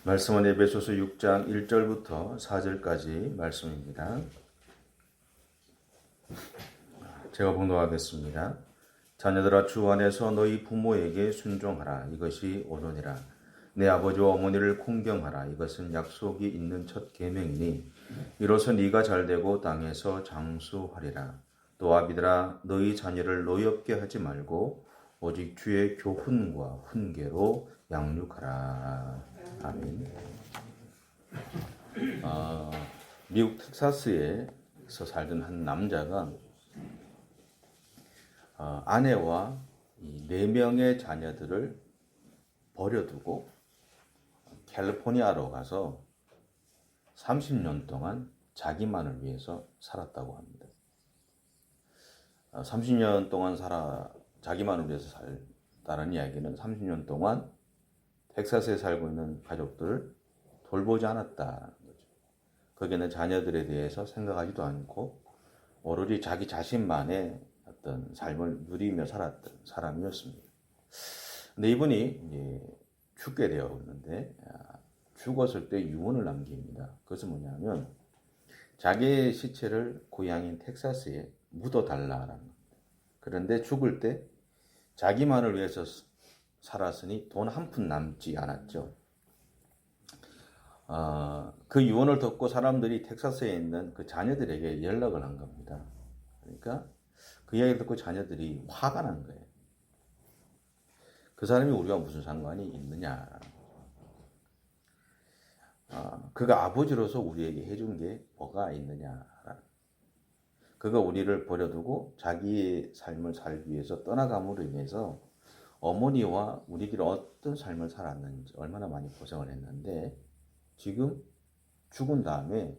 말씀은 에베소서 6장 1절부터 4절까지 말씀입니다. 제가 봉독하겠습니다. 자녀들아, 주 안에서 너희 부모에게 순종하라. 이것이 옳으니라. 내 아버지와 어머니를 공경하라. 이것은 약속이 있는 첫 계명이니 이로써 네가 잘되고 땅에서 장수하리라. 또 아비들아, 너희 자녀를 노엽게 하지 말고 오직 주의 교훈과 훈계로 양육하라. 아멘. 미국 텍사스에서 살던 한 남자가 아내와 4명의 자녀들을 버려두고 캘리포니아로 가서 30년 동안 자기만을 위해서 살았다고 합니다. 30년 동안 자기만을 위해서 살다는 이야기는 30년 동안 텍사스에 살고 있는 가족들을 돌보지 않았다는 거죠. 거기는 자녀들에 대해서 생각하지도 않고 오로지 자기 자신만의 어떤 삶을 누리며 살았던 사람이었습니다. 근데 이분이 이제 죽게 되었는데 죽었을 때 유언을 남깁니다. 그것은 뭐냐면 자기의 시체를 고향인 텍사스에 묻어달라라는 겁니다. 그런데 죽을 때 자기만을 위해서 살았으니 돈 한 푼 남지 않았죠. 그 유언을 듣고 사람들이 텍사스에 있는 그 자녀들에게 연락을 한 겁니다. 그러니까 그 이야기를 듣고 자녀들이 화가 난 거예요. 그 사람이 우리가 무슨 상관이 있느냐. 그가 아버지로서 우리에게 해준 게 뭐가 있느냐. 그가 우리를 버려두고 자기의 삶을 살기 위해서 떠나감으로 인해서 어머니와 우리들이 어떤 삶을 살았는지 얼마나 많이 고생을 했는데 지금 죽은 다음에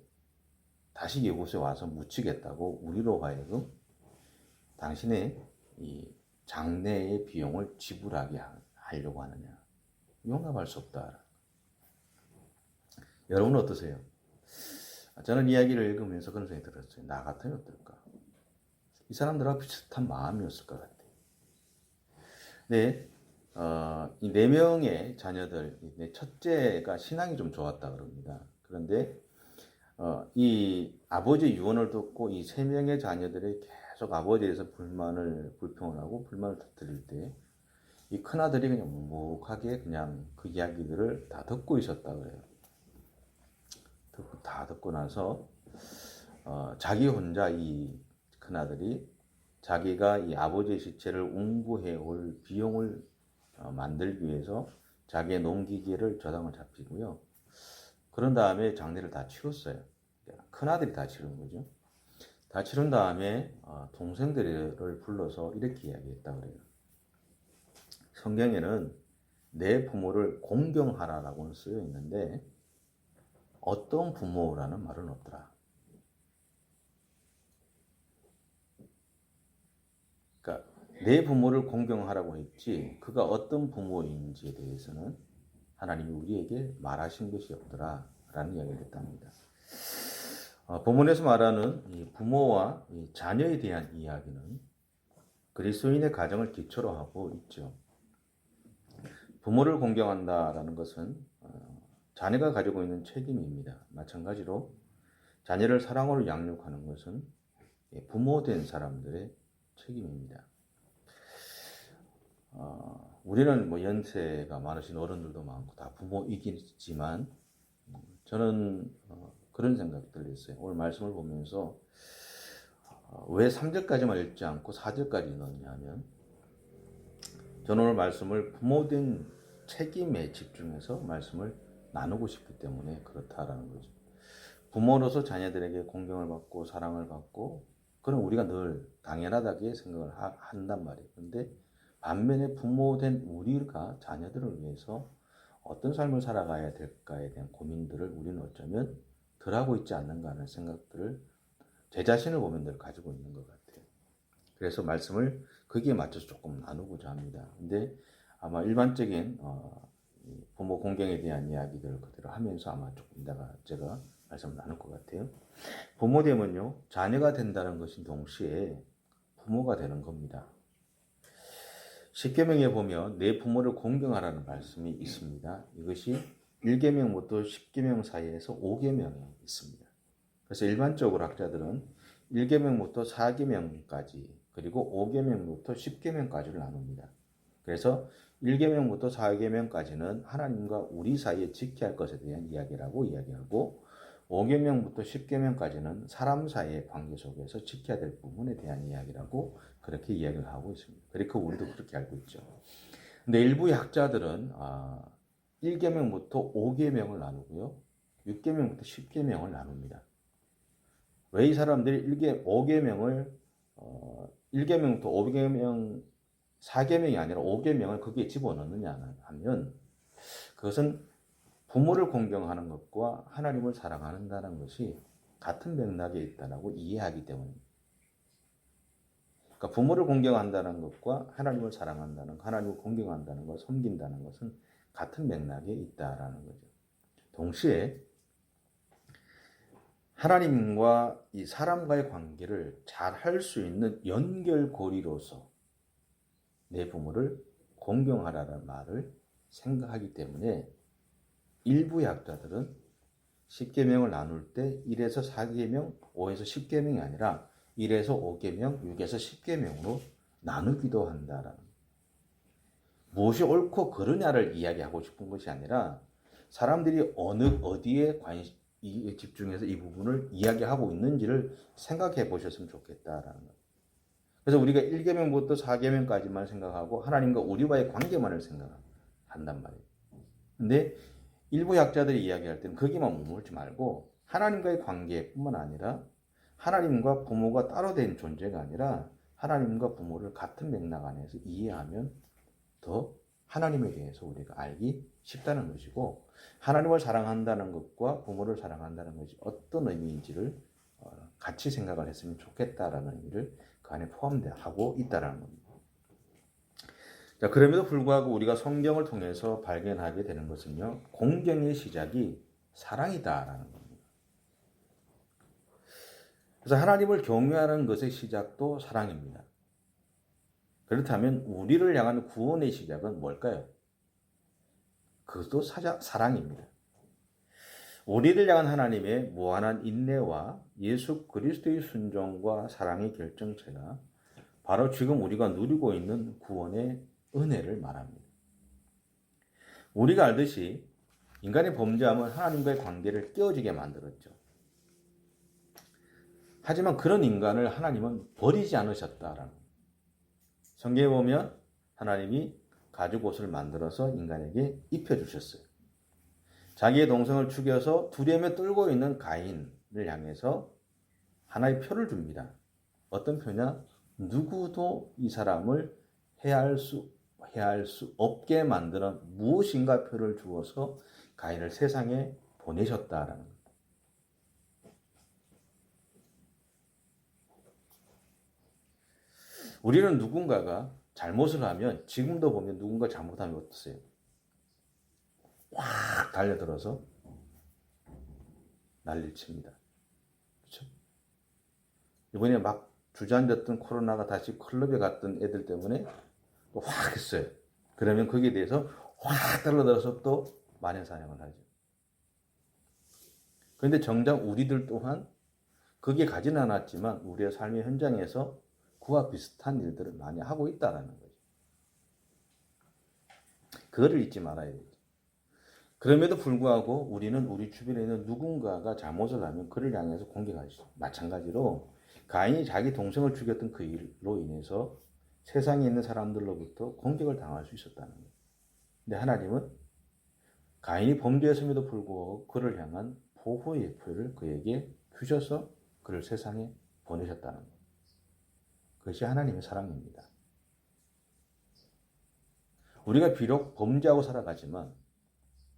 다시 이곳에 와서 묻히겠다고 우리로 하여금 당신의 이 장례의 비용을 지불하게 하려고 하느냐. 용납할 수 없다. 여러분은 어떠세요? 저는 이야기를 읽으면서 그런 생각이 들었어요. 나 같으면 어떨까? 이 사람들하고 비슷한 마음이었을 것 같아요. 네, 이 4명의 자녀들, 첫째가 신앙이 좀 좋았다 그럽니다. 그런데 이 아버지 유언을 듣고 이 3명의 자녀들이 계속 아버지에 대해서 불평을 하고 불만을 터뜨릴 때 이 큰아들이 그냥 묵묵하게 그냥 그 이야기들을 다 듣고 있었다 그래요. 다 듣고 나서 자기 혼자 이 큰아들이 자기가 이 아버지의 시체를 웅부해 올 비용을 만들기 위해서 자기의 농기계를 저당을 잡히고요. 그런 다음에 장례를 다 치렀어요. 큰아들이 다 치른 거죠. 다 치른 다음에 동생들을 불러서 이렇게 이야기했다 그래요. 성경에는 내 부모를 공경하라라고는 쓰여 있는데 어떤 부모라는 말은 없더라. 그러니까 내 부모를 공경하라고 했지 그가 어떤 부모인지에 대해서는 하나님이 우리에게 말하신 것이 없더라 라는 이야기를 했답니다. 본문에서 말하는 이 부모와 이 자녀에 대한 이야기는 그리스도인의 가정을 기초로 하고 있죠. 부모를 공경한다라는 것은 자녀가 가지고 있는 책임입니다. 마찬가지로 자녀를 사랑으로 양육하는 것은 부모된 사람들의 책임입니다. 우리는 뭐 연세가 많으신 어른들도 많고 다 부모이기지만 저는 그런 생각들을 했어요. 오늘 말씀을 보면서 왜 3절까지만 읽지 않고 4절까지 넣었냐 하면 저는 오늘 말씀을 부모된 책임에 집중해서 말씀을 나누고 싶기 때문에 그렇다라는 거죠. 부모로서 자녀들에게 공경을 받고 사랑을 받고 그건 우리가 늘 당연하다고 생각을 한단 말이에요. 그런데 반면에 부모된 우리가 자녀들을 위해서 어떤 삶을 살아가야 될까에 대한 고민들을 우리는 어쩌면 덜 하고 있지 않는가 하는 생각들을 제 자신을 보면 늘 가지고 있는 것 같아요. 그래서 말씀을 거기에 맞춰서 조금 나누고자 합니다. 근데 아마 일반적인 부모 공경에 대한 이야기들을 그대로 하면서 아마 조금 이따가 제가 말씀을 나눌 것 같아요. 부모되면요, 자녀가 된다는 것인 동시에 부모가 되는 겁니다. 십계명에 보면 내 부모를 공경하라는 말씀이 있습니다. 이것이 1계명부터 10계명 사이에서 5계명이 있습니다. 그래서 일반적으로 학자들은 1계명부터 4계명까지 그리고 5계명부터 10계명까지를 나눕니다. 그래서 1계명부터 4계명까지는 하나님과 우리 사이에 지켜야 할 것에 대한 이야기라고 이야기하고 5계명부터 10계명까지는 사람 사이의 관계 속에서 지켜야 될 부분에 대한 이야기라고 그렇게 이야기를 하고 있습니다. 그리고 우리도 그렇게 알고 있죠. 근데 일부 학자들은 1계명부터 5계명을 나누고요. 6계명부터 10계명을 나눕니다. 왜 이 사람들이 5계명을 1계명부터 5계명 4계명이 아니라 5계명을 거기에 집어넣느냐 하면 그것은 부모를 공경하는 것과 하나님을 사랑한다는 것이 같은 맥락에 있다고 이해하기 때문입니다. 그러니까 부모를 공경한다는 것과 하나님을 사랑한다는, 하나님을 공경한다는 것, 섬긴다는 것은 같은 맥락에 있다라는 거죠. 동시에 하나님과 이 사람과의 관계를 잘 할 수 있는 연결고리로서 내 부모를 공경하라는 말을 생각하기 때문에 일부 학자들은 10계명을 나눌 때 1에서 4계명, 5에서 10계명이 아니라 1에서 5계명, 6에서 10계명으로 나누기도 한다라는 무엇이 옳고 그르냐를 이야기하고 싶은 것이 아니라 사람들이 어디에 집중해서 이 부분을 이야기하고 있는지를 생각해 보셨으면 좋겠다라는 거예요. 그래서 우리가 1계명부터 4계명까지만 생각하고 하나님과 우리와의 관계만을 생각한단 말이에요. 근데 일부 학자들이 이야기할 때는 거기만 머물지 말고 하나님과의 관계뿐만 아니라 하나님과 부모가 따로 된 존재가 아니라 하나님과 부모를 같은 맥락 안에서 이해하면 더 하나님에 대해서 우리가 알기 쉽다는 것이고 하나님을 사랑한다는 것과 부모를 사랑한다는 것이 어떤 의미인지를 같이 생각을 했으면 좋겠다라는 의미를 그 안에 포함하고 있다는 겁니다. 자, 그럼에도 불구하고 우리가 성경을 통해서 발견하게 되는 것은요, 공경의 시작이 사랑이다라는 겁니다. 그래서 하나님을 경외하는 것의 시작도 사랑입니다. 그렇다면 우리를 향한 구원의 시작은 뭘까요? 그것도 사랑입니다. 우리를 향한 하나님의 무한한 인내와 예수 그리스도의 순종과 사랑의 결정체가 바로 지금 우리가 누리고 있는 구원의 은혜를 말합니다. 우리가 알듯이 인간의 범죄함은 하나님과의 관계를 깨어지게 만들었죠. 하지만 그런 인간을 하나님은 버리지 않으셨다라는 거예요. 성경에 보면 하나님이 가죽옷을 만들어서 인간에게 입혀주셨어요. 자기의 동생을 죽여서 두려움에 떨고 있는 가인을 향해서 하나의 표를 줍니다. 어떤 표냐? 누구도 이 사람을 해할 수 없게 만드는 무엇인가 표를 주어서 가인을 세상에 보내셨다라는 거예요. 우리는 누군가가 잘못을 하면 지금도 보면 누군가 잘못하면 어떠세요? 확 달려들어서 난리를 칩니다. 그렇죠? 이번에 막 주저앉았던 코로나가 다시 클럽에 갔던 애들 때문에 또 확 했어요. 그러면 거기에 대해서 확 달려들어서 또 만연사냥을 하죠. 그런데 정작 우리들 또한 거기에 가지는 않았지만 우리의 삶의 현장에서 그와 비슷한 일들을 많이 하고 있다는 거죠. 그거를 잊지 말아야 되죠. 그럼에도 불구하고 우리는 우리 주변에 있는 누군가가 잘못을 하면 그를 향해서 공격하죠. 마찬가지로 가인이 자기 동생을 죽였던 그 일로 인해서 세상에 있는 사람들로부터 공격을 당할 수 있었다는 거예요. 근데 하나님은 가인이 범죄했음에도 불구하고 그를 향한 보호의 표를 그에게 주셔서 그를 세상에 보내셨다는 거예요. 그것이 하나님의 사랑입니다. 우리가 비록 범죄하고 살아가지만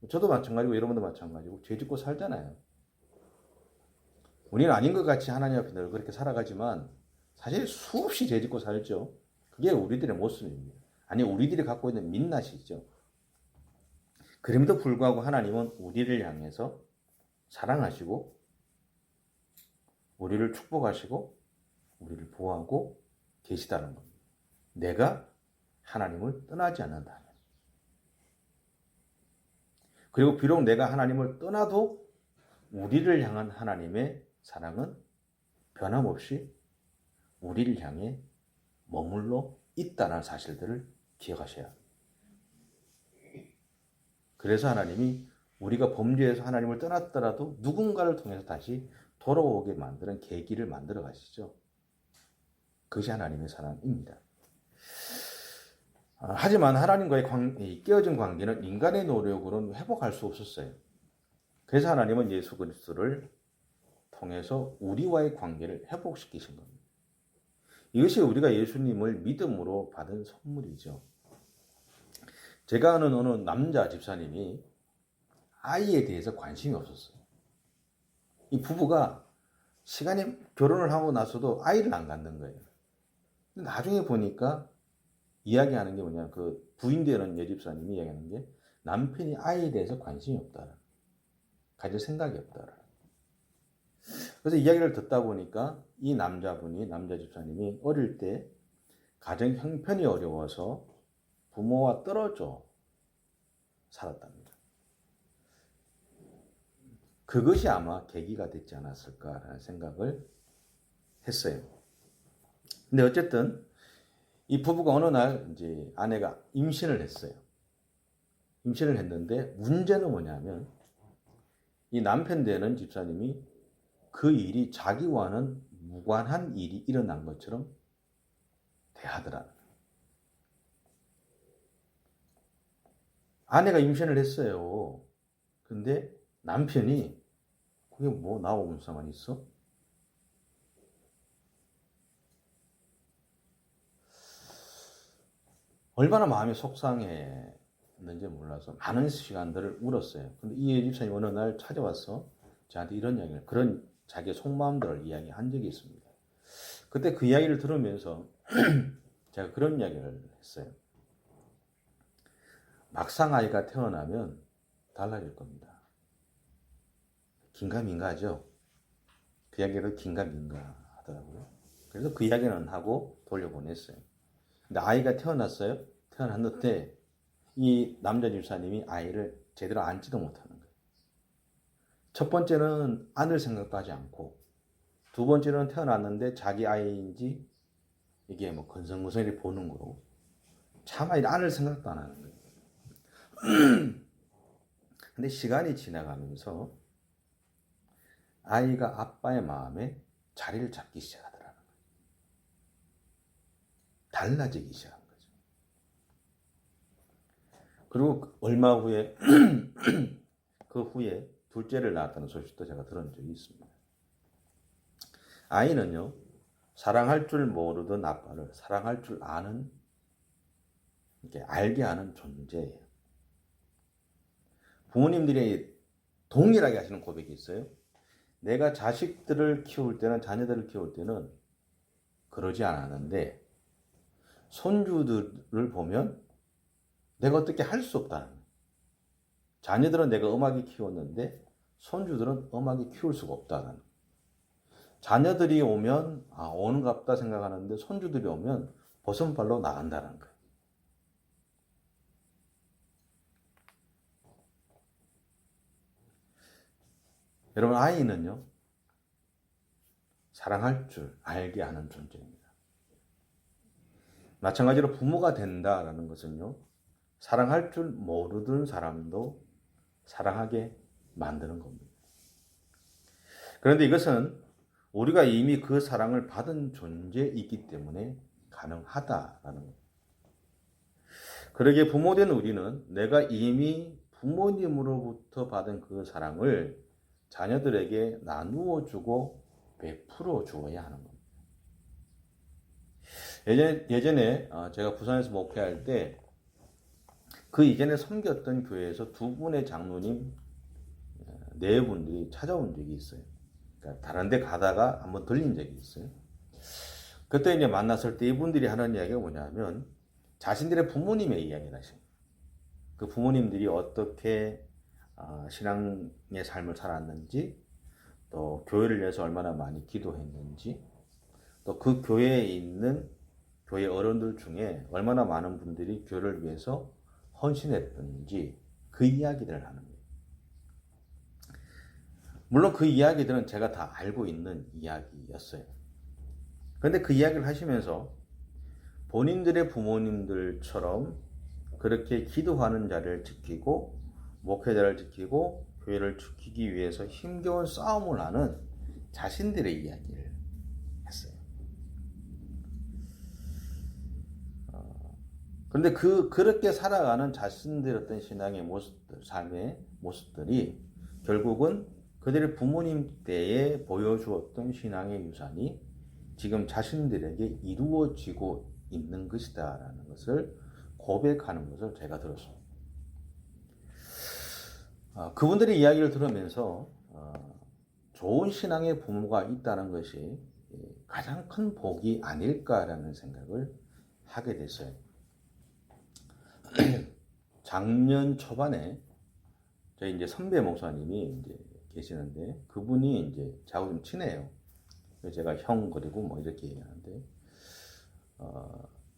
저도 마찬가지고 여러분도 마찬가지고 죄 짓고 살잖아요. 우리는 아닌 것 같이 하나님 앞에 늘 그렇게 살아가지만 사실 수없이 죄 짓고 살죠. 그게 우리들의 모습입니다. 아니 우리들이 갖고 있는 민낯이죠. 그럼에도 불구하고 하나님은 우리를 향해서 사랑하시고 우리를 축복하시고 우리를 보호하고 계시다는 겁니다. 내가 하나님을 떠나지 않는다면. 그리고 비록 내가 하나님을 떠나도 우리를 향한 하나님의 사랑은 변함없이 우리를 향해 머물러 있다는 사실들을 기억하셔야 합니다. 그래서 하나님이 우리가 범죄해서 하나님을 떠났더라도 누군가를 통해서 다시 돌아오게 만드는 계기를 만들어 가시죠. 그것이 하나님의 사랑입니다. 하지만 하나님과의 깨어진 관계는 인간의 노력으로는 회복할 수 없었어요. 그래서 하나님은 예수 그리스도를 통해서 우리와의 관계를 회복시키신 겁니다. 이것이 우리가 예수님을 믿음으로 받은 선물이죠. 제가 아는 어느 남자 집사님이 아이에 대해서 관심이 없었어요. 이 부부가 시간이 결혼을 하고 나서도 아이를 안 갖는 거예요. 나중에 보니까 이야기하는 게 뭐냐, 그 부인 되는 여집사님이 이야기하는 게 남편이 아이에 대해서 관심이 없다, 가질 생각이 없다. 그래서 이야기를 듣다 보니까 이 남자 집사님이 어릴 때 가정 형편이 어려워서 부모와 떨어져 살았답니다. 그것이 아마 계기가 됐지 않았을까라는 생각을 했어요. 근데 어쨌든 이 부부가 어느 날 이제 아내가 임신을 했어요. 임신을 했는데 문제는 뭐냐면 이 남편 되는 집사님이 그 일이 자기와는 무관한 일이 일어난 것처럼 대하더라는 거예요. 아내가 임신을 했어요. 근데 남편이 그게 뭐 나하고 무슨 상관이 있어? 얼마나 마음이 속상했는지 몰라서 많은 시간들을 울었어요. 근데 이 집사님이 어느 날 찾아와서 저한테 이런 이야기를, 그런 자기의 속마음들을 이야기한 적이 있습니다. 그때 그 이야기를 들으면서 제가 그런 이야기를 했어요. 막상 아이가 태어나면 달라질 겁니다. 긴가민가하죠? 그 이야기를 긴가민가 하더라고요. 그래서 그 이야기는 하고 돌려보냈어요. 근데 아이가 태어났어요. 태어났는데 이 남자 집사님이 아이를 제대로 안지도 못하는 거예요. 첫 번째는 안을 생각도 하지 않고, 두 번째는 태어났는데 자기 아이인지 이게 뭐 건성건성히 보는 거고, 차마 안을 생각도 안 하는 거예요. 근데 시간이 지나가면서 아이가 아빠의 마음에 자리를 잡기 시작하더라는 거예요. 달라지기 시작한 거죠. 그리고 얼마 후에 그 후에 둘째를 낳았다는 소식도 제가 들은 적이 있습니다. 아이는요, 사랑할 줄 모르던 아빠를 사랑할 줄 아는, 이렇게 알게 하는 존재예요. 부모님들이 동일하게 하시는 고백이 있어요. 내가 자식들을 키울 때는, 자녀들을 키울 때는 그러지 않았는데 손주들을 보면 내가 어떻게 할 수 없다는 거예요. 자녀들은 내가 엄하게 키웠는데 손주들은 엄하게 키울 수가 없다는 거예요. 자녀들이 오면 오는갑다 생각하는데 손주들이 오면 버선발로 나간다는 거예요. 여러분, 아이는요, 사랑할 줄 알게 하는 존재입니다. 마찬가지로 부모가 된다라는 것은요, 사랑할 줄 모르던 사람도 사랑하게 만드는 겁니다. 그런데 이것은 우리가 이미 그 사랑을 받은 존재이기 때문에 가능하다라는 겁니다. 그러기에 부모된 우리는 내가 이미 부모님으로부터 받은 그 사랑을 자녀들에게 나누어 주고 베풀어 주어야 하는 겁니다. 예전에 제가 부산에서 목회할 때 그 이전에 섬겼던 교회에서 두 분의 장로님 네 분들이 찾아온 적이 있어요. 그러니까 다른 데 가다가 한번 들린 적이 있어요. 그때 이제 만났을 때 이분들이 하는 이야기가 뭐냐면 자신들의 부모님의 이야기를 하십니다. 그 부모님들이 어떻게 신앙의 삶을 살았는지, 또 교회를 위해서 얼마나 많이 기도했는지, 또 그 교회에 있는 교회 어른들 중에 얼마나 많은 분들이 교회를 위해서 헌신했던지 그 이야기들을 하는 거예요. 물론 그 이야기들은 제가 다 알고 있는 이야기였어요. 그런데 그 이야기를 하시면서 본인들의 부모님들처럼 그렇게 기도하는 자리를 지키고 목회자를 지키고 교회를 지키기 위해서 힘겨운 싸움을 하는 자신들의 이야기를 했어요. 그런데 그렇게 살아가는 자신들의 어떤 신앙의 모습들, 삶의 모습들이 결국은 그들의 부모님 때에 보여주었던 신앙의 유산이 지금 자신들에게 이루어지고 있는 것이다라는 것을 고백하는 것을 제가 들었습니다. 그분들의 이야기를 들으면서 좋은 신앙의 부모가 있다는 것이 가장 큰 복이 아닐까라는 생각을 하게 됐어요. 작년 초반에 저희 이제 선배 목사님이 이제 계시는데 그분이 이제 저하고 좀 친해요. 제가 형 그리고 뭐 이렇게 얘기하는데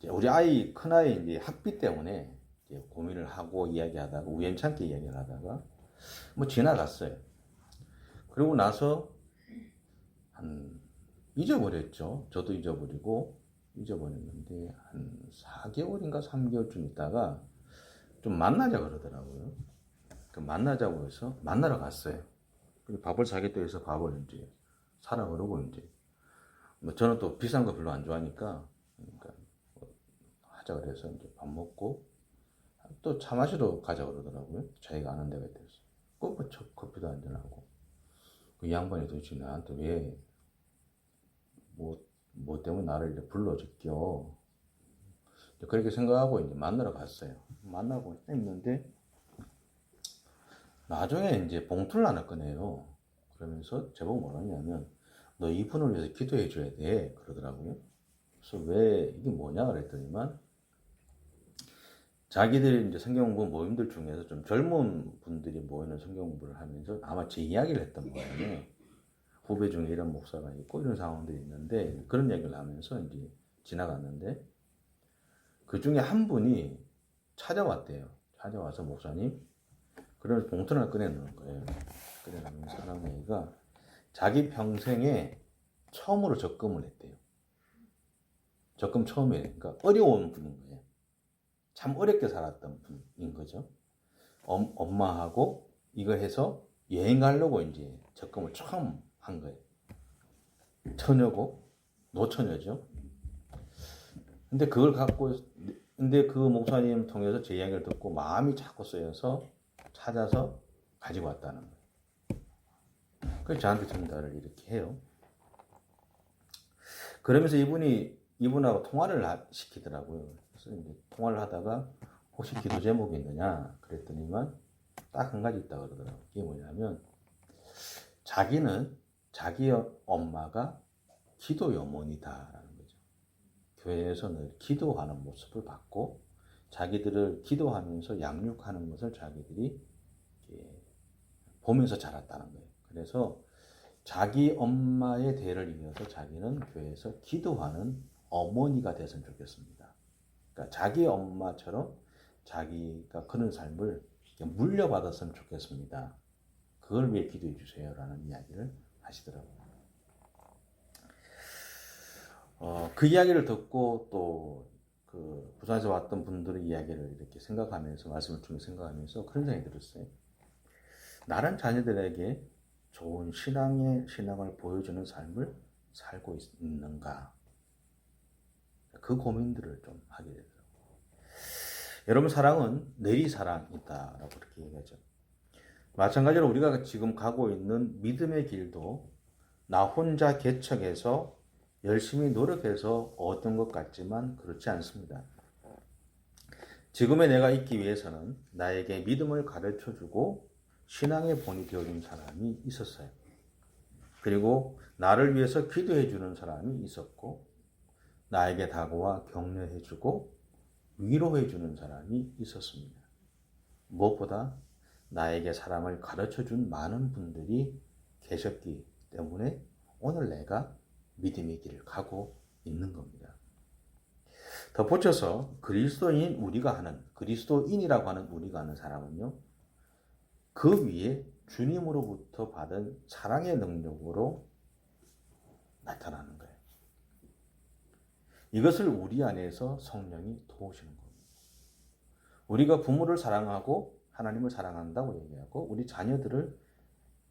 우리 아이 큰 아이 이제 학비 때문에 이제 고민을 하고 이야기하다가 우연찮게 이야기를 하다가 뭐 지나갔어요. 그리고 나서 한 잊어버렸죠. 저도 잊어버렸는데 한 4개월인가 3개월쯤 있다가 좀 만나자 그러더라고요. 그 만나자고 해서 만나러 갔어요. 밥을 사겠다고 해서 밥을 이제 사라 그러고 이제 뭐 저는 또 비싼 거 별로 안 좋아하니까 그러니까 하자 그래서 이제 밥 먹고 또 차 마시러 가자 그러더라고요. 자기가 아는 데가 있대서 꼭 커피도 한잔하고 그 양반이 도대체 나한테 왜 뭐 때문에 나를 이제 불러줬겨 그렇게 생각하고 이제 만나러 갔어요. 만나고 있는데 나중에 이제 봉투를 하나 꺼내요. 그러면서 제보고 뭐라냐면 너 이분을 위해서 기도해 줘야 돼 그러더라고요. 그래서 왜 이게 뭐냐 그랬더니만 자기들이 이제 성경공부 모임들 중에서 좀 젊은 분들이 모이는 성경공부를 하면서 아마 제 이야기를 했던 모양이에요. 후배 중에 이런 목사가 있고 이런 상황들이 있는데 그런 얘기를 하면서 이제 지나갔는데 그 중에 한 분이 찾아왔대요. 찾아와서 목사님 그러면서 봉투를 꺼내놓는 거예요. 꺼내놓으면서 하는 얘기가 자기 평생에 처음으로 적금을 했대요. 적금 처음이에요. 그러니까 어려운 분인 거예요. 참 어렵게 살았던 분인 거죠. 엄마하고 이거 해서 여행 가려고 이제 적금을 처음 한 거예요. 처녀고 노처녀죠. 근데 그걸 갖고 근데 그 목사님 통해서 제 이야기를 듣고 마음이 자꾸 쓰여서 찾아서 가지고 왔다는 거예요. 그래서 저한테 전달을 이렇게 해요. 그러면서 이분하고 통화를 시키더라고요. 그래서 이제 통화를 하다가 혹시 기도 제목이 있느냐 그랬더니만 딱 한 가지 있다 그러더라고요. 이게 뭐냐면 자기는 자기 엄마가 기도 여몬이다라는 거죠. 교회에서 늘 기도하는 모습을 봤고 자기들을 기도하면서 양육하는 것을 자기들이 보면서 자랐다는 거예요. 그래서 자기 엄마의 대를 이어서 자기는 교회에서 기도하는 어머니가 됐으면 좋겠습니다. 그러니까 자기 엄마처럼 자기가 그런 삶을 물려받았으면 좋겠습니다. 그걸 위해 기도해 주세요라는 이야기를 하시더라고요. 그 이야기를 듣고 또 그 부산에서 왔던 분들의 이야기를 이렇게 생각하면서 말씀을 좀 생각하면서 그런 생각이 들었어요. 나란 자녀들에게 좋은 신앙을 보여주는 삶을 살고 있는가? 그 고민들을 좀 하게 되더라고요. 여러분 사랑은 내리사랑이다라고 그렇게 얘기하죠. 마찬가지로 우리가 지금 가고 있는 믿음의 길도 나 혼자 개척해서 열심히 노력해서 얻은 것 같지만 그렇지 않습니다. 지금의 내가 있기 위해서는 나에게 믿음을 가르쳐주고 신앙의 본이 되어준 사람이 있었어요. 그리고 나를 위해서 기도해주는 사람이 있었고 나에게 다가와 격려해주고 위로해주는 사람이 있었습니다. 무엇보다 나에게 사랑을 가르쳐준 많은 분들이 계셨기 때문에 오늘 내가 믿음의 길을 가고 있는 겁니다. 덧붙여서 그리스도인이라고 하는 우리가 하는 사람은요, 그 위에 주님으로부터 받은 사랑의 능력으로 나타나는 거예요. 이것을 우리 안에서 성령이 도우시는 겁니다. 우리가 부모를 사랑하고 하나님을 사랑한다고 얘기하고 우리 자녀들을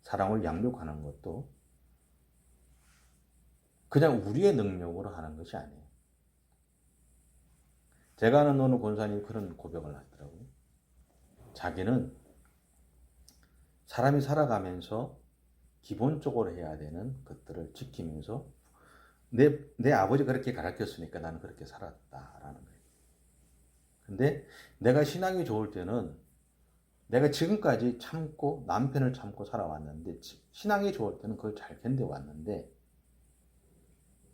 사랑을 양육하는 것도 그냥 우리의 능력으로 하는 것이 아니에요. 제가 아는 어느 권사님이 그런 고백을 하더라고요. 자기는 사람이 살아가면서 기본적으로 해야 되는 것들을 지키면서 내 아버지가 그렇게 가르쳤으니까 나는 그렇게 살았다라는 거예요. 근데 내가 신앙이 좋을 때는 내가 지금까지 참고 남편을 참고 살아왔는데 신앙이 좋을 때는 그걸 잘 견뎌왔는데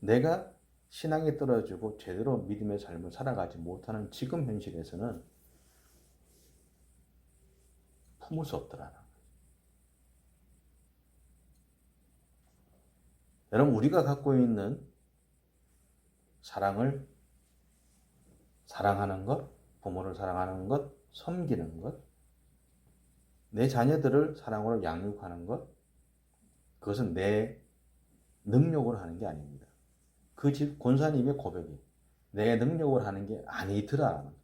내가 신앙이 떨어지고 제대로 믿음의 삶을 살아가지 못하는 지금 현실에서는 품을 수 없더라는 거예요. 여러분 우리가 갖고 있는 사랑을 사랑하는 것, 부모를 사랑하는 것, 섬기는 것, 내 자녀들을 사랑으로 양육하는 것, 그것은 내 능력으로 하는 게 아닙니다. 그 집 권사님의 고백이 내 능력으로 하는 게 아니더라라는 거예요.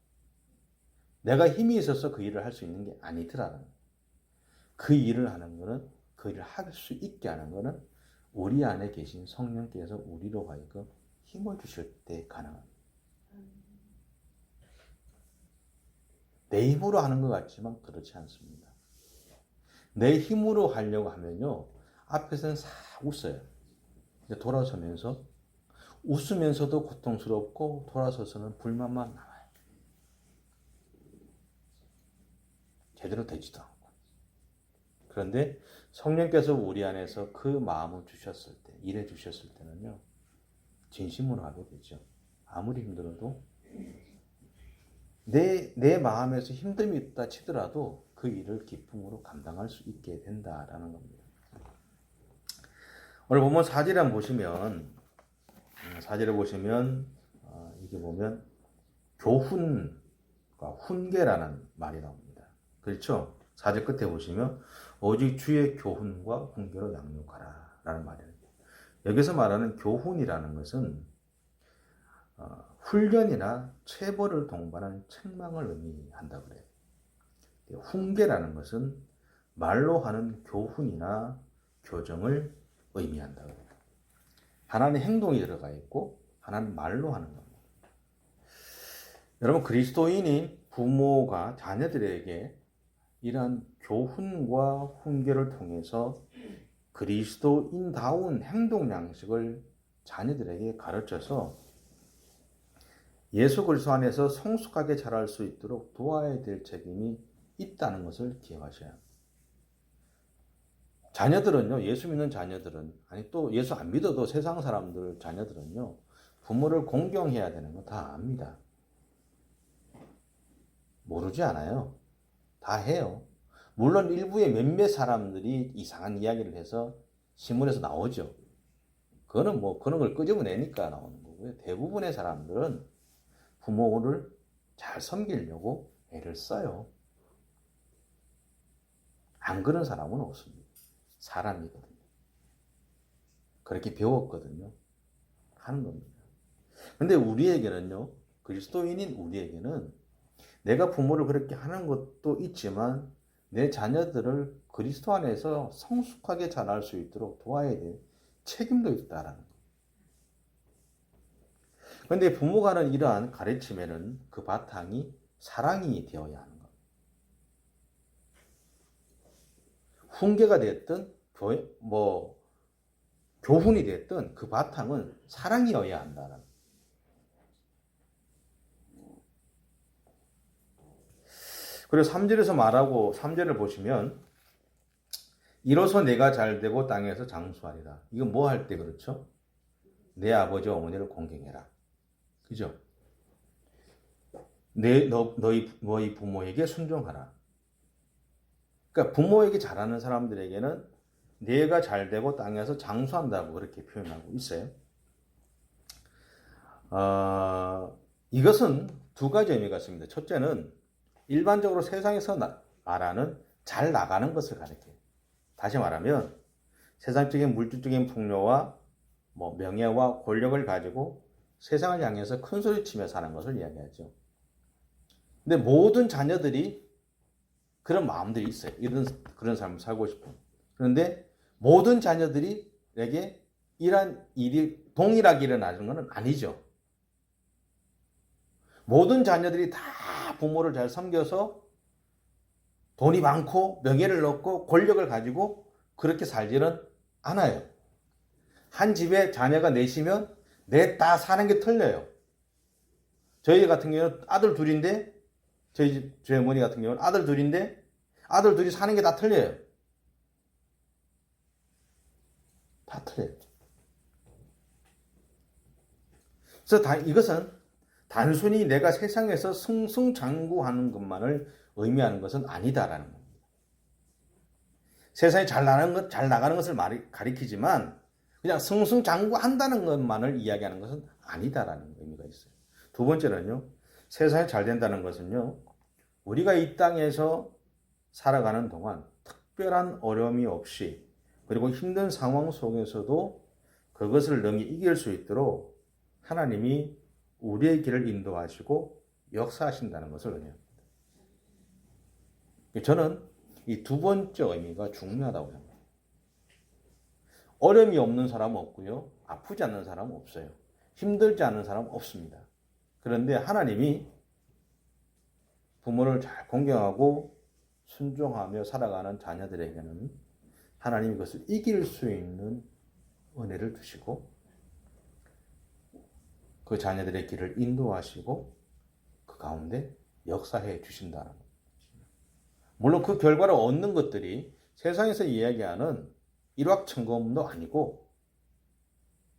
내가 힘이 있어서 그 일을 할 수 있는 게 아니더라라는 거예요. 그 일을 하는 거는 그 일을 할 수 있게 하는 거는 우리 안에 계신 성령께서 우리로 하여금 힘을 주실 때 가능합니다. 내 힘으로 하는 것 같지만 그렇지 않습니다. 내 힘으로 하려고 하면요, 앞에서는 싹 웃어요. 돌아서면서 웃으면서도 고통스럽고 돌아서서는 불만만 남아요. 제대로 되지도 않고. 그런데 성령께서 우리 안에서 그 마음을 주셨을 때, 일해 주셨을 때는요, 진심으로 하게 되죠. 아무리 힘들어도 내 마음에서 힘듦이 있다 치더라도 그 일을 기쁨으로 감당할 수 있게 된다라는 겁니다. 오늘 보면 사절에 한번 보시면 이게 보면 교훈과 훈계라는 말이 나옵니다. 그렇죠? 4절 끝에 보시면 오직 주의 교훈과 훈계로 양육하라 라는 말이에요. 여기서 말하는 교훈이라는 것은 훈련이나 체벌을 동반한 책망을 의미한다고 그래요. 훈계라는 것은 말로 하는 교훈이나 교정을 의미한다고 해요. 하나는 행동이 들어가 있고 하나는 말로 하는 겁니다. 여러분 그리스도인인 부모가 자녀들에게 이러한 교훈과 훈계를 통해서 그리스도인다운 행동 양식을 자녀들에게 가르쳐서 예수 그리스도 안에서 성숙하게 자랄 수 있도록 도와야 될 책임이 있다는 것을 기억하셔야 합니다. 자녀들은요, 예수 믿는 자녀들은, 아니 또 예수 안 믿어도 세상 사람들 자녀들은요, 부모를 공경해야 되는 거 다 압니다. 모르지 않아요. 다 해요. 물론 일부의 몇몇 사람들이 이상한 이야기를 해서 신문에서 나오죠. 그거는 뭐 그런 걸 끄집어내니까 나오는 거고요. 대부분의 사람들은 부모를 잘 섬기려고 애를 써요. 안 그런 사람은 없습니다. 사람이거든요. 그렇게 배웠거든요. 하는 겁니다. 근데 우리에게는요, 그리스도인인 우리에게는 내가 부모를 그렇게 하는 것도 있지만 내 자녀들을 그리스도 안에서 성숙하게 자랄 수 있도록 도와야 될 책임도 있다라는 거예요. 그런데 부모가 하는 이러한 가르침에는 그 바탕이 사랑이 되어야 하는 겁니다. 훈계가 됐든 교훈이 됐든 그 바탕은 사랑이어야 한다는 거예요. 그리고 3절에서 말하고 3절을 보시면 이로써 내가 잘되고 땅에서 장수하리라. 이건 뭐 할 때 그렇죠? 내 아버지와 어머니를 공경해라. 그죠? 너희 부모에게 순종하라. 그러니까 부모에게 잘하는 사람들에게는 내가 잘되고 땅에서 장수한다고 그렇게 표현하고 있어요. 이것은 두 가지 의미가 있습니다. 첫째는 일반적으로 세상에서 말하는 잘 나가는 것을 가리켜요. 다시 말하면 세상적인 물질적인 풍요와 뭐 명예와 권력을 가지고 세상을 향해서 큰 소리치며 사는 것을 이야기하죠. 근데 모든 자녀들이 그런 마음들이 있어요. 그런 삶을 살고 싶어요. 그런데 모든 자녀들에게 이러한 일이 동일하게 일어나는 것은 아니죠. 모든 자녀들이 다 부모를 잘 섬겨서 돈이 많고 명예를 얻고 권력을 가지고 그렇게 살지는 않아요. 한 집에 자녀가 넷이면 넷 다 사는 게 틀려요. 저희 같은 경우는 아들 둘인데 저희 어머니 같은 경우는 아들 둘인데 아들 둘이 사는 게 다 틀려요. 다 틀려요. 그래서 이것은 단순히 내가 세상에서 승승장구하는 것만을 의미하는 것은 아니다라는 겁니다. 세상이 잘 나가는 것을 가리키지만 그냥 승승장구한다는 것만을 이야기하는 것은 아니다라는 의미가 있어요. 두 번째는요, 세상이 잘 된다는 것은요, 우리가 이 땅에서 살아가는 동안 특별한 어려움이 없이 그리고 힘든 상황 속에서도 그것을 능히 이길 수 있도록 하나님이 우리의 길을 인도하시고 역사하신다는 것을 의미합니다. 저는 이 두 번째 의미가 중요하다고 생각합니다. 어려움이 없는 사람은 없고요. 아프지 않는 사람은 없어요. 힘들지 않는 사람은 없습니다. 그런데 하나님이 부모를 잘 공경하고 순종하며 살아가는 자녀들에게는 하나님이 그것을 이길 수 있는 은혜를 주시고 그 자녀들의 길을 인도하시고 그 가운데 역사해 주신다는 겁니다. 물론 그 결과를 얻는 것들이 세상에서 이야기하는 일확천금도 아니고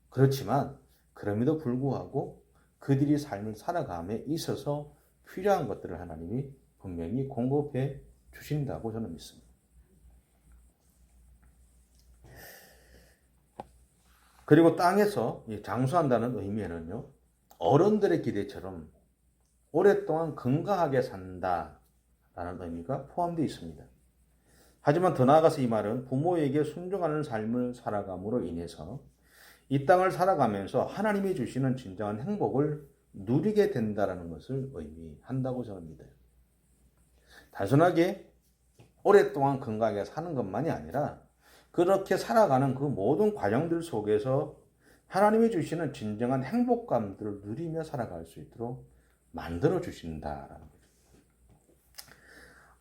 그렇지만 그럼에도 불구하고 그들이 삶을 살아감에 있어서 필요한 것들을 하나님이 분명히 공급해 주신다고 저는 믿습니다. 그리고 땅에서 장수한다는 의미에는요, 어른들의 기대처럼 오랫동안 건강하게 산다라는 의미가 포함되어 있습니다. 하지만 더 나아가서 이 말은 부모에게 순종하는 삶을 살아감으로 인해서 이 땅을 살아가면서 하나님이 주시는 진정한 행복을 누리게 된다는 것을 의미한다고 저는 믿어요. 단순하게 오랫동안 건강하게 사는 것만이 아니라 그렇게 살아가는 그 모든 과정들 속에서 하나님이 주시는 진정한 행복감들을 누리며 살아갈 수 있도록 만들어 주신다라는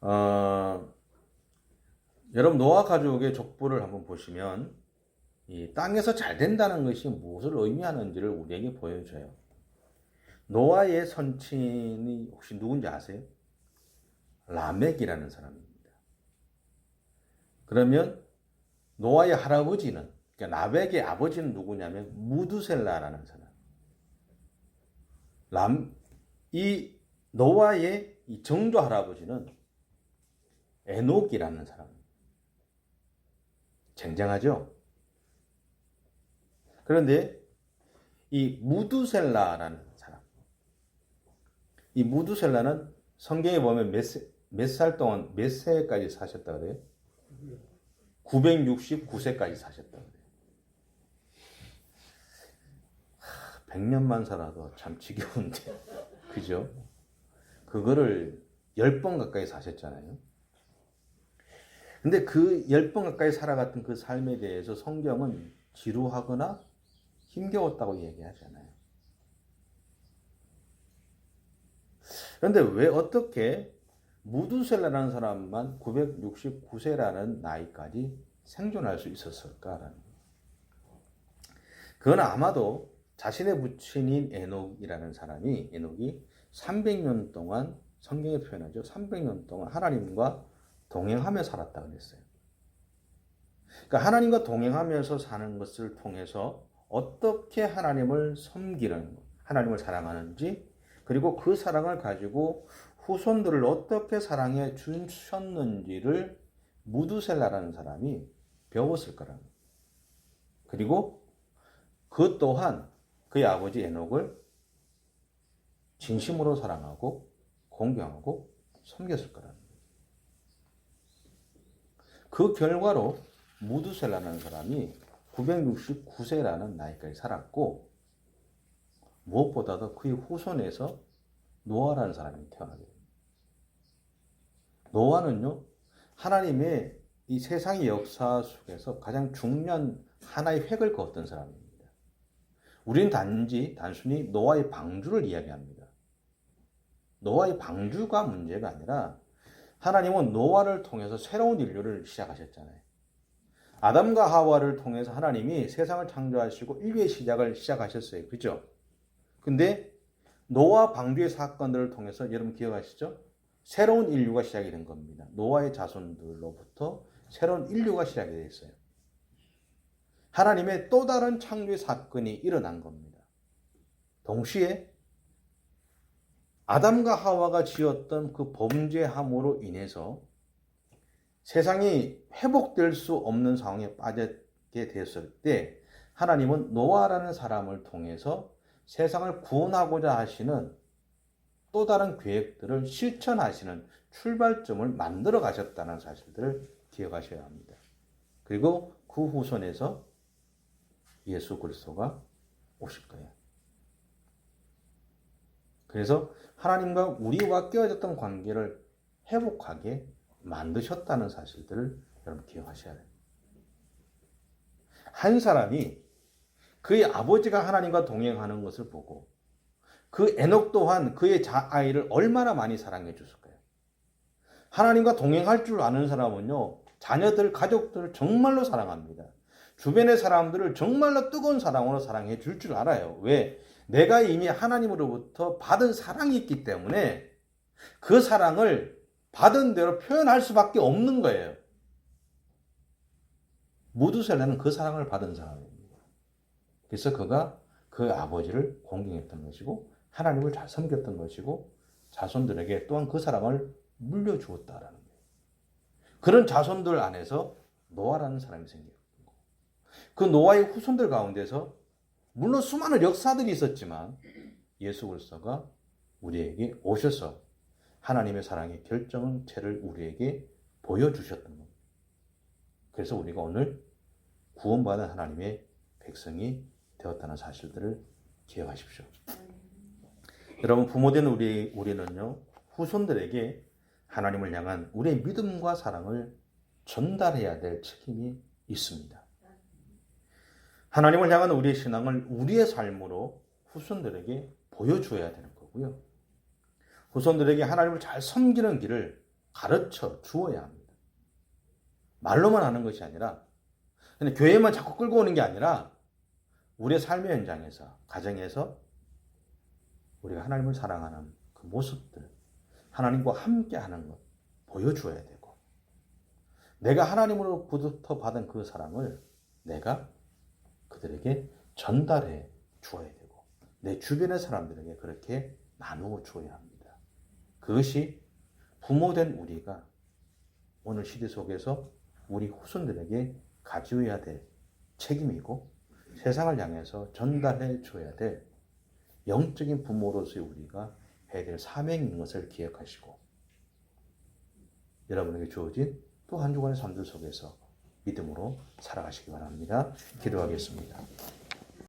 거죠. 여러분 노아 가족의 족보를 한번 보시면 이 땅에서 잘 된다는 것이 무엇을 의미하는지를 우리에게 보여줘요. 노아의 선친이 혹시 누군지 아세요? 라멕이라는 사람입니다. 그러면 노아의 할아버지는, 그러니까 라멕의 아버지는 누구냐면 무두셀라라는 사람. 이 노아의 이 정조 할아버지는 에녹이라는 사람입니다. 쟁쟁하죠? 그런데 이 무두셀라라는 사람, 이 무두셀라는 성경에 보면 몇 살 동안 몇 세까지 사셨다 그래요? 969세까지 사셨다 그래요. 100년만 살아도 참 지겨운데 그죠? 그거를 10번 가까이 사셨잖아요. 근데 그 10번 가까이 살아갔던 그 삶에 대해서 성경은 지루하거나 힘겨웠다고 얘기하잖아요. 그런데 왜 어떻게 무두셀라라는 사람만 969세라는 나이까지 생존할 수 있었을까라는 거예요. 그건 아마도 자신의 부친인 에녹이 300년 동안 성경에 표현하죠. 300년 동안 하나님과 동행하며 살았다 그랬어요. 그러니까 하나님과 동행하면서 사는 것을 통해서 어떻게 하나님을 섬기는, 하나님을 사랑하는지, 그리고 그 사랑을 가지고 후손들을 어떻게 사랑해 주셨는지를 무두셀라라는 사람이 배웠을 거라는 거예요. 그리고 그 또한 그의 아버지 에녹을 진심으로 사랑하고 공경하고 섬겼을 거라는 거예요. 그 결과로 무두셀라라는 사람이 969세라는 나이까지 살았고 무엇보다도 그의 후손에서 노아라는 사람이 태어나게 됩니다. 노아는요, 하나님의 이 세상의 역사 속에서 가장 중요한 하나의 획을 그었던 사람입니다. 우리는 단순히 노아의 방주를 이야기합니다. 노아의 방주가 문제가 아니라 하나님은 노아를 통해서 새로운 인류를 시작하셨잖아요. 아담과 하와를 통해서 하나님이 세상을 창조하시고 인류의 시작을 시작하셨어요. 그죠? 근데 노아 방주의 사건들을 통해서 여러분 기억하시죠? 새로운 인류가 시작이 된 겁니다. 노아의 자손들로부터 새로운 인류가 시작이 됐어요. 하나님의 또 다른 창조의 사건이 일어난 겁니다. 동시에 아담과 하와가 지었던 그 범죄함으로 인해서 세상이 회복될 수 없는 상황에 빠지게 되었을 때 하나님은 노아라는 사람을 통해서 세상을 구원하고자 하시는 또 다른 계획들을 실천하시는 출발점을 만들어 가셨다는 사실들을 기억하셔야 합니다. 그리고 그 후손에서 예수 그리스도가 오실 거예요. 그래서 하나님과 우리와 깨어졌던 관계를 회복하게 만드셨다는 사실들을 여러분 기억하셔야 돼요. 한 사람이 그의 아버지가 하나님과 동행하는 것을 보고 그 에녹 또한 그의 아이를 얼마나 많이 사랑해 줬을까요? 하나님과 동행할 줄 아는 사람은요, 자녀들, 가족들을 정말로 사랑합니다. 주변의 사람들을 정말로 뜨거운 사랑으로 사랑해 줄 줄 알아요. 왜? 내가 이미 하나님으로부터 받은 사랑이 있기 때문에 그 사랑을 받은 대로 표현할 수밖에 없는 거예요. 무두셀라는 그 사랑을 받은 사람입니다. 그래서 그가 그 아버지를 공경했던 것이고 하나님을 잘 섬겼던 것이고 자손들에게 또한 그 사랑을 물려주었다라는 거예요. 그런 자손들 안에서 노아라는 사람이 생겼고 그 노아의 후손들 가운데서 물론 수많은 역사들이 있었지만 예수 그리스도가 우리에게 오셔서 하나님의 사랑의 결정체를 우리에게 보여주셨던 겁니다. 그래서 우리가 오늘 구원받은 하나님의 백성이 되었다는 사실들을 기억하십시오. 여러분, 부모된 우리는요, 후손들에게 하나님을 향한 우리의 믿음과 사랑을 전달해야 될 책임이 있습니다. 하나님을 향한 우리의 신앙을 우리의 삶으로 후손들에게 보여줘야 되는 거고요. 후손들에게 하나님을 잘 섬기는 길을 가르쳐 주어야 합니다. 말로만 하는 것이 아니라, 근데 교회만 자꾸 끌고 오는 게 아니라, 우리의 삶의 현장에서, 가정에서 우리가 하나님을 사랑하는 그 모습들, 하나님과 함께 하는 것 보여줘야 되고, 내가 하나님으로부터 받은 그 사랑을 내가 그들에게 전달해 주어야 되고, 내 주변의 사람들에게 그렇게 나누어 주어야 합니다. 그것이 부모된 우리가 오늘 시대 속에서 우리 후손들에게 가져야 될 책임이고, 세상을 향해서 전달해 줘야 될 영적인 부모로서의 우리가 해야 될 사명인 것을 기억하시고, 여러분에게 주어진 또 한 주간의 삶들 속에서 믿음으로 살아가시기 바랍니다. 기도하겠습니다.